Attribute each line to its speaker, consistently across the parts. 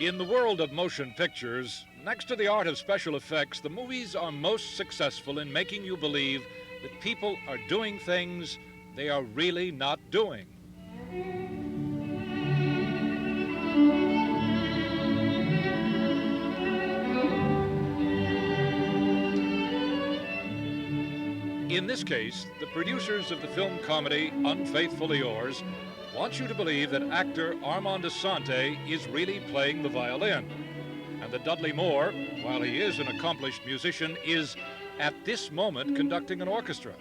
Speaker 1: In the world of motion pictures, next to the art of special effects, the movies are most successful in making you believe that people are doing things they are really not doing. In this case, the producers of the film comedy Unfaithfully Yours want you to believe that actor Armand Assante is really playing the violin, and that Dudley Moore, while he is an accomplished musician, is at this moment conducting an orchestra,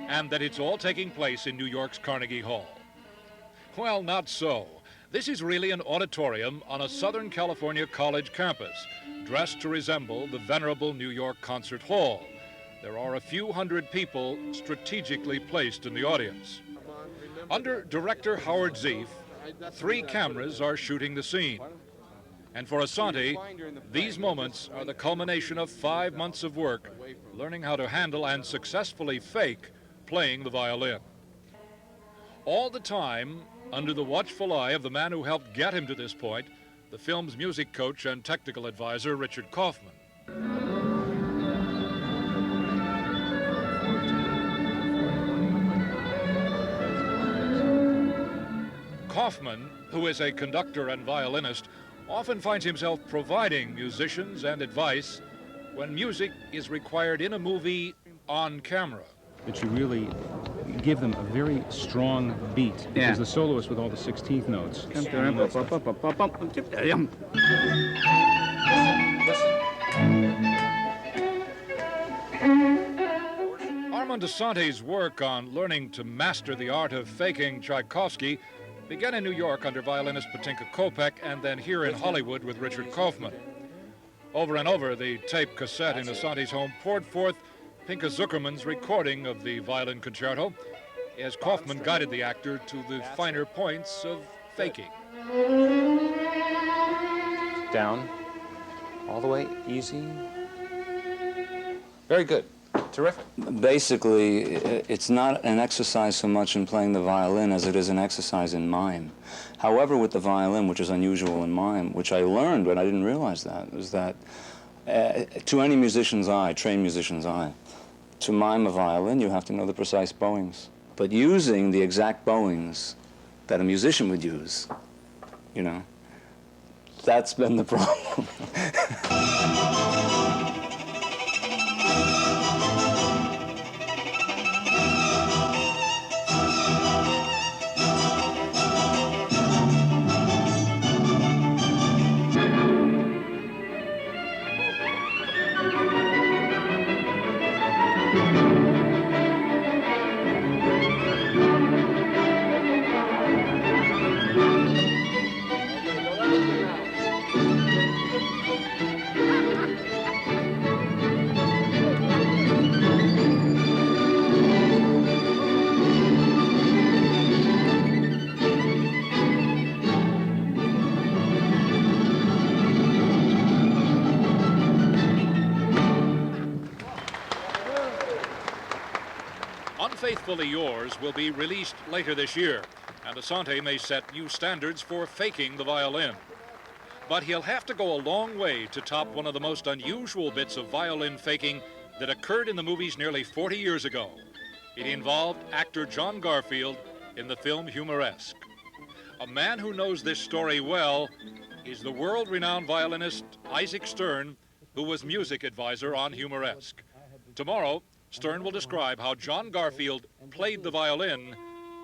Speaker 1: and that it's all taking place in New York's Carnegie Hall. Well, not so. This is really an auditorium on a Southern California college campus, dressed to resemble the venerable New York Concert Hall. There are a few hundred people strategically placed in the audience. Under director Howard Zieff, 3 cameras are shooting the scene. And for Assante, these moments are the culmination of 5 months of work, learning how to handle and successfully fake playing the violin. All the time, under the watchful eye of the man who helped get him to this point, the film's music coach and technical advisor, Richard Kaufman. Kaufman, who is a conductor and violinist, often finds himself providing musicians and advice when music is required in a movie on camera.
Speaker 2: That you really give them a very strong beat, because the soloist with all the 16th notes.
Speaker 1: Armand Assante's work on learning to master the art of faking Tchaikovsky began in New York under violinist Patinka Kopec, and then here in Hollywood with Richard Kaufman. Over and over, the tape cassette in Assante's home poured forth Pinka Zuckerman's recording of the violin concerto as Kaufman guided the actor to the finer points of faking.
Speaker 3: Down, all the way, easy. Very good. Terrific.
Speaker 4: Basically, it's not an exercise so much in playing the violin as it is an exercise in mime. However, with the violin, which is unusual in mime, which I learned when I didn't realize that, was that to any musician's eye, trained musician's eye, to mime a violin, you have to know the precise bowings. But using the exact bowings that a musician would use, you know, that's been the problem.
Speaker 1: Unfaithfully Yours will be released later this year, and Assante may set new standards for faking the violin. But he'll have to go a long way to top one of the most unusual bits of violin faking that occurred in the movies nearly 40 years ago. It involved actor John Garfield in the film Humoresque. A man who knows this story well is the world-renowned violinist Isaac Stern, who was music advisor on Humoresque. Tomorrow, Stern will describe how John Garfield played the violin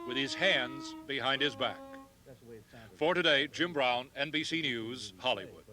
Speaker 1: with his hands behind his back. For today, Jim Brown, NBC News, Hollywood.